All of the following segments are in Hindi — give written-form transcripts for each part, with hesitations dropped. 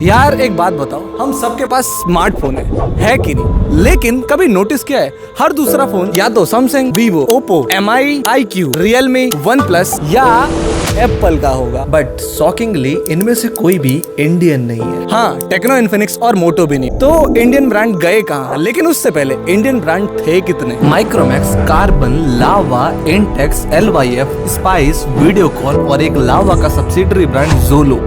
यार एक बात बताओ, हम सबके पास स्मार्टफोन है कि नहीं? लेकिन कभी नोटिस किया है हर दूसरा फोन या तो Samsung, Vivo, Oppo, MI, iQOO, Realme, OnePlus या एप्पल का होगा। बट शॉकिंगली इनमें से कोई भी इंडियन नहीं है। हाँ, टेक्नो, इन्फिनिक्स और मोटो भी नहीं। तो इंडियन ब्रांड गए कहाँ? लेकिन उससे पहले इंडियन ब्रांड थे कितने? माइक्रोमैक्स, कार्बन, लावा, इंटेक्स, LYF, स्पाइस, वीडियोकॉन और एक लावा का सब्सिडरी ब्रांड जोलो।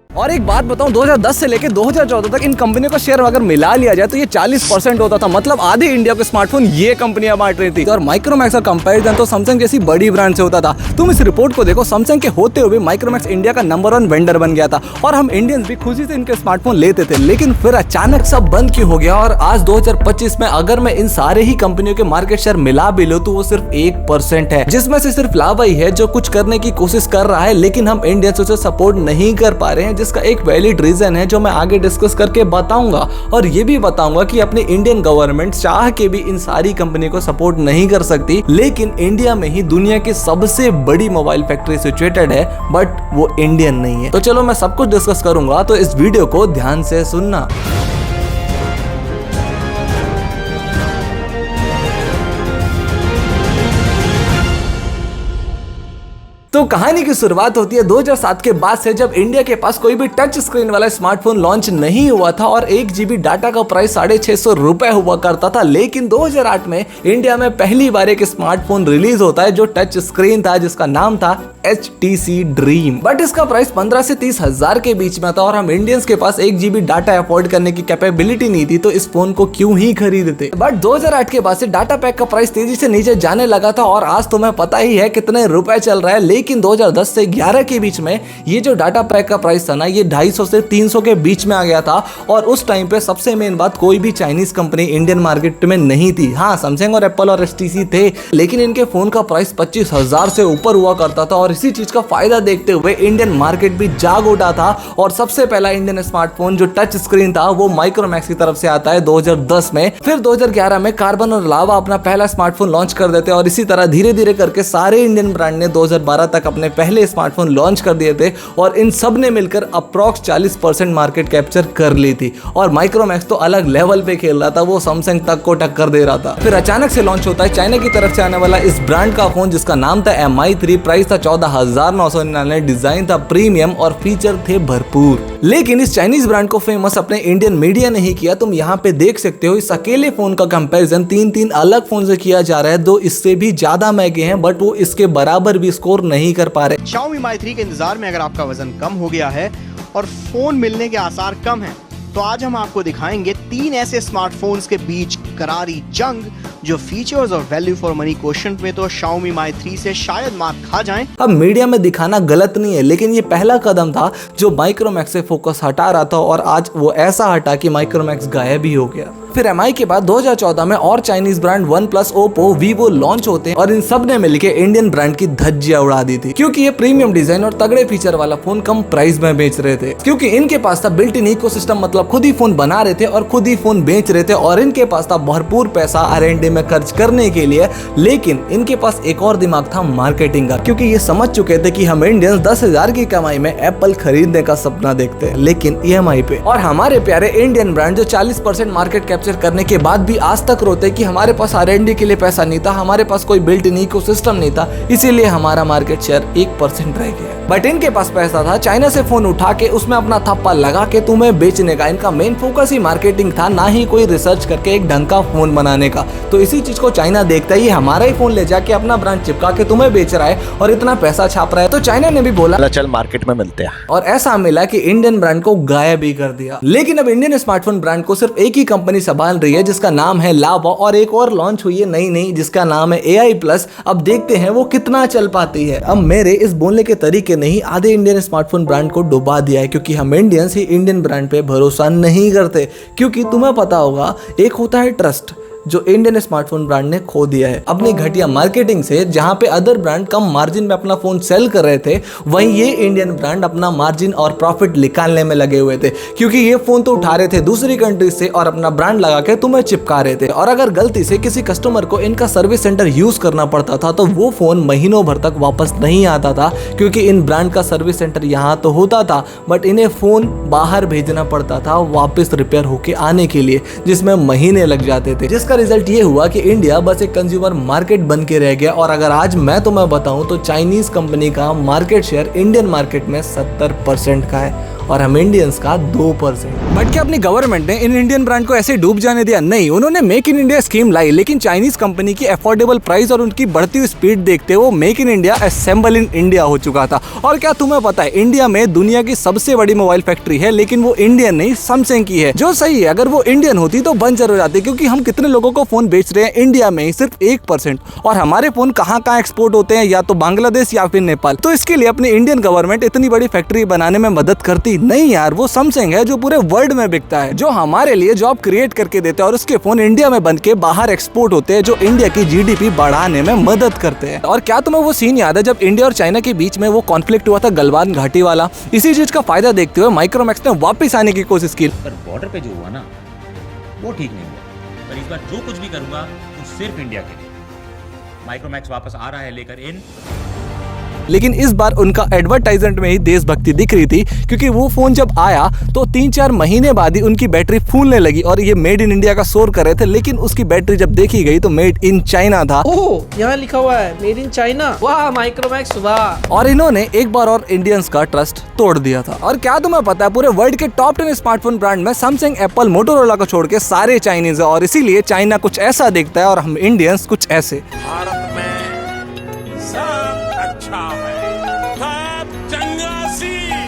और एक बात बताऊं, 2010 से लेकर 2014 तक इन कंपनियों का शेयर अगर मिला लिया जाए तो ये 40% होता था। मतलब आधे इंडिया के स्मार्टफोन ये कंपनियां बांट रही थी। और माइक्रोमैक्स का कंपैरिजन तो सैमसंग जैसी बड़ी ब्रांड से होता था। तुम इस रिपोर्ट को देखो, सैमसंग के होते हुए माइक्रोमैक्स इंडिया का नंबर 1 वेंडर बन गया था और हम इंडियंस भी खुशी से इनके स्मार्टफोन लेते थे। लेकिन फिर अचानक सब बंद क्यों हो गया? और आज 2025 में अगर मैं इन सारे ही कंपनियों के मार्केट शेयर मिला भी लूं तो वो सिर्फ 1% है, जिसमें से सिर्फ लावा ही है जो कुछ करने की कोशिश कर रहा है, लेकिन हम इंडियंस उसे सपोर्ट नहीं कर पा रहे हैं, जिसका एक वैलिड रीजन है जो मैं आगे डिस्कस करके बताऊंगा। और ये भी बताऊंगा कि अपनी इंडियन गवर्नमेंट चाह के भी इन सारी कंपनी को सपोर्ट नहीं कर सकती। लेकिन इंडिया में ही दुनिया की सबसे बड़ी मोबाइल फैक्ट्री सिचुएटेड है, बट वो इंडियन नहीं है। तो चलो मैं सब कुछ डिस्कस करूंगा, तो इस वीडियो को ध्यान से सुनना। तो कहानी की शुरुआत होती है 2007 के बाद से, जब इंडिया के पास कोई भी टच स्क्रीन वाला स्मार्टफोन लॉन्च नहीं हुआ था और 1 GB डाटा का प्राइस 650 रुपए हुआ करता था। लेकिन 2008 में इंडिया में पहली बार एक स्मार्टफोन रिलीज होता है जो टच स्क्रीन था, जिसका नाम था HTC ड्रीम। बट इसका प्राइस 15 से 30 हजार के बीच में था और हम इंडियंस के पास 1 GB डाटा अफोर्ड करने की कैपेबिलिटी नहीं थी, तो इस फोन को क्यों ही खरीदते। बट 2008 के बाद से डाटा पैक का प्राइस तेजी से नीचे जाने लगा था और आज तुम्हें पता ही है कितने रुपए चल रहा है। लेकिन 2010 से 11 के बीच में ये जो डाटा पैक का प्राइस था ना, ये 250 से 300 के बीच में आ गया था। और उस टाइम पे सबसे मेन बात, कोई भी चाइनीज कंपनी इंडियन मार्केट में नहीं थी। हाँ, सैमसंग और एप्पल और HTC थे, लेकिन इनके फोन का प्राइस 25,000 से ऊपर हुआ करता था। और इसी चीज का फायदा देखते हुए इंडियन मार्केट भी जाग उठा था और सबसे पहला इंडियन स्मार्टफोन जो टच स्क्रीन था वो माइक्रोमैक्स की तरफ से आता है 2010 में। फिर 2011 में कार्बन और लावा अपना पहला स्मार्टफोन लॉन्च कर देते और इसी तरह धीरे धीरे करके सारे इंडियन ब्रांड ने 2012 तक अपने पहले स्मार्टफोन लॉन्च कर दिए थे और इन सब ने मिलकर अप्रॉक्स 40% मार्केट कैप्चर कर ली थी। और माइक्रोमैक्स तो अलग लेवल पे खेल रहा था, वो सैमसंग तक को टक्कर दे रहा था। फिर अचानक से लॉन्च होता है चाइना की तरफ से आने वाला इस ब्रांड का फोन, जिसका नाम था MI3। प्राइस था 14,999, डिजाइन था प्रीमियम और फीचर थे भरपूर। लेकिन इस चाइनीज ब्रांड को फेमस अपने इंडियन मीडिया ने ही किया। तुम यहाँ पे देख सकते हो इस अकेले फोन का कंपैरिजन 3 अलग फोन से किया जा रहा है, दो इससे भी ज्यादा महंगे हैं बट वो इसके बराबर भी स्कोर नहीं कर पा रहे। Xiaomi Mi 3 के इंतजार में अगर आपका वजन कम हो गया है और फोन मिलने के आसार कम हैं, तो आज हम आपको दिखाएंगे 3 ऐसे स्मार्टफोन्स के बीच करारी जंग जो फीचर्स और वैल्यू फॉर मनी क्वोशंट में तो Xiaomi Mi 3 से शायद मात खा जाएं। अब मीडिया में दिखाना गलत नहीं है, लेकिन ये पहला कदम था जो माइक्रोमैक्स से फोकस हटा रहा था और आज वो ऐसा हटा कि माइक्रोमैक्स गायब ही हो गया। फिर MI के बाद 2014 में और Chinese brand OnePlus, Oppo, Vivo launch होते हैं और इन सब ने मिलकर इंडियन ब्रांड की धज्जियां उड़ा दी थी, क्योंकि ये प्रीमियम डिजाइन और तगड़े फीचर वाला फोन कम प्राइस में बेच रहे थे। क्योंकि इनके पास था बिल्ट इन इकोसिस्टम, मतलब खुद ही फोन बना रहे थे और खुद ही फोन बेच रहे थे और इनके पास था भरपूर पैसा R&D में खर्च करने के लिए। लेकिन इनके पास एक और दिमाग था मार्केटिंग का, क्योंकि ये समझ चुके थे कि हम इंडियंस 10,000 की कमाई में एप्पल खरीदने का सपना देखते हैं, लेकिन EMI पे। और हमारे प्यारे इंडियन ब्रांड जो 40% मार्केट कैप्चर करने के बाद भी आज तक रोते कि हमारे पास R&D के लिए पैसा नहीं था, हमारे पास कोई बिल्ट इन इकोसिस्टम नहीं था, इसीलिए हमारा मार्केट शेयर 1% रह गया। बट इनके पास पैसा था, चाइना से फोन उठा के उसमें अपना थप्पा लगा के तुम्हें बेचने का। इनका मेन फोकस ही मार्केटिंग था, ना ही कोई रिसर्च करके एक ढंग का फोन बनाने का। तो इसी चीज को चाइना देखता है, ये हमारा ही फोन ले जाके अपना ब्रांड चिपका के तुम्हें बेच रहा है और इतना पैसा छाप रहा है। तो चाइना ने भी बोला चल मार्केट में मिलते हैं, और ऐसा मिला कि इंडियन ब्रांड को गायब ही कर दिया। लेकिन अब इंडियन स्मार्टफोन ब्रांड को सिर्फ एक ही कंपनी संभाल रही है, जिसका नाम है लावा, और एक और लॉन्च हुई है नई जिसका नाम है AI+। अब देखते हैं वो कितना चल पाती है। अब मेरे इस बोलने के तरीके ने ही आधे इंडियन स्मार्टफोन ब्रांड को डुबा दिया है, क्योंकि हम इंडियंस ही इंडियन ब्रांड पे भरोसा नहीं करते। क्योंकि तुम्हें पता होगा, एक होता है ट्रस्ट, जो इंडियन स्मार्टफोन ब्रांड ने खो दिया है अपनी घटिया मार्केटिंग से। जहां पे अदर ब्रांड कम मार्जिन में अपना फोन सेल कर रहे थे, वहीं ये इंडियन ब्रांड अपना मार्जिन और प्रॉफिट निकालने में लगे हुए थे, क्योंकि ये फोन तो उठा रहे थे दूसरी कंट्री से और अपना ब्रांड लगा के तुम्हें चिपका रहे थे। और अगर गलती से किसी कस्टमर को इनका सर्विस सेंटर यूज करना पड़ता था तो वो फोन महीनों भर तक वापस नहीं आता था, क्योंकि इन ब्रांड का सर्विस सेंटर यहाँ तो होता था बट इन्हें फोन बाहर भेजना पड़ता था वापस रिपेयर होके आने के लिए, जिसमें महीने लग जाते थे। जिसका रिजल्ट ये हुआ कि इंडिया बस एक कंज्यूमर मार्केट बन के रह गया। और अगर आज मैं तुम्हें बताऊं तो चाइनीज कंपनी का मार्केट शेयर इंडियन मार्केट में 70% का है और हम इंडियंस का 2%। बट क्या अपनी गवर्नमेंट ने इन इंडियन ब्रांड को ऐसे डूब जाने दिया? नहीं, उन्होंने मेक इन इंडिया स्कीम लाई, लेकिन चाइनीज कंपनी की अफोर्डेबल प्राइस और उनकी बढ़ती हुई स्पीड देखते वो make in India assemble in India हो चुका था। और क्या तुम्हें पता है, इंडिया में दुनिया की सबसे बड़ी मोबाइल फैक्ट्री है, लेकिन वो इंडियन नहीं सैमसंग की है। जो सही है, अगर वो इंडियन होती तो बंजर हो जाती, क्योंकि हम कितने लोगों को फोन बेच रहे हैं इंडिया में ही, सिर्फ 1%। और हमारे फोन कहाँ कहाँ एक्सपोर्ट होते हैं, या तो बांग्लादेश या फिर नेपाल। तो इसके लिए अपनी इंडियन गवर्नमेंट इतनी बड़ी फैक्ट्री बनाने में मदद करती नहीं यार। वो सैमसंग है जो पूरे वर्ल्ड में बिकता है, जो हमारे लिए जॉब क्रिएट करके देता है और उसके फोन इंडिया में बन के बाहर एक्सपोर्ट होते हैं, जो इंडिया की जीडीपी बढ़ाने में मदद करते हैं। और क्या तुम्हें वो सीन याद है जब इंडिया और चाइना के बीच में वो कॉन्फ्लिक्ट हुआ था गलवान घाटी वाला? इसी चीज का फायदा देखते हुए माइक्रोमैक्स ने वापस आने की कोशिश की। पर बॉर्डर पे जो हुआ ना, वो ठीक नहीं हुआ। पर इस बार जो कुछ भी करूंगा वो सिर्फ इंडिया के लिए। माइक्रोमैक्स वापस आ रहा है लेकर इन। लेकिन इस बार उनका एडवर्टाइजमेंट में ही देशभक्ति दिख रही थी, क्योंकि वो फोन जब आया तो 3-4 महीने बाद ही उनकी बैटरी फूलने लगी और ये मेड इन इंडिया का शोर कर रहे थे, लेकिन उसकी बैटरी जब देखी गई तो मेड इन चाइना था। ओह, यहाँ लिखा हुआ है मेड इन चाइना। वाह माइक्रोमैक्स वाह। और इन्होंने एक बार और इंडियंस का ट्रस्ट तोड़ दिया था। और क्या तुम्हें पता है, पूरे वर्ल्ड के टॉप 10 स्मार्टफोन ब्रांड में सैमसंग, एप्पल, मोटोरोला को छोड़ के सारे चाइनीज है। और इसीलिए चाइना कुछ ऐसा दिखता है और हम इंडियंस कुछ ऐसे। भारत में सब अच्छा है, सब चंगासी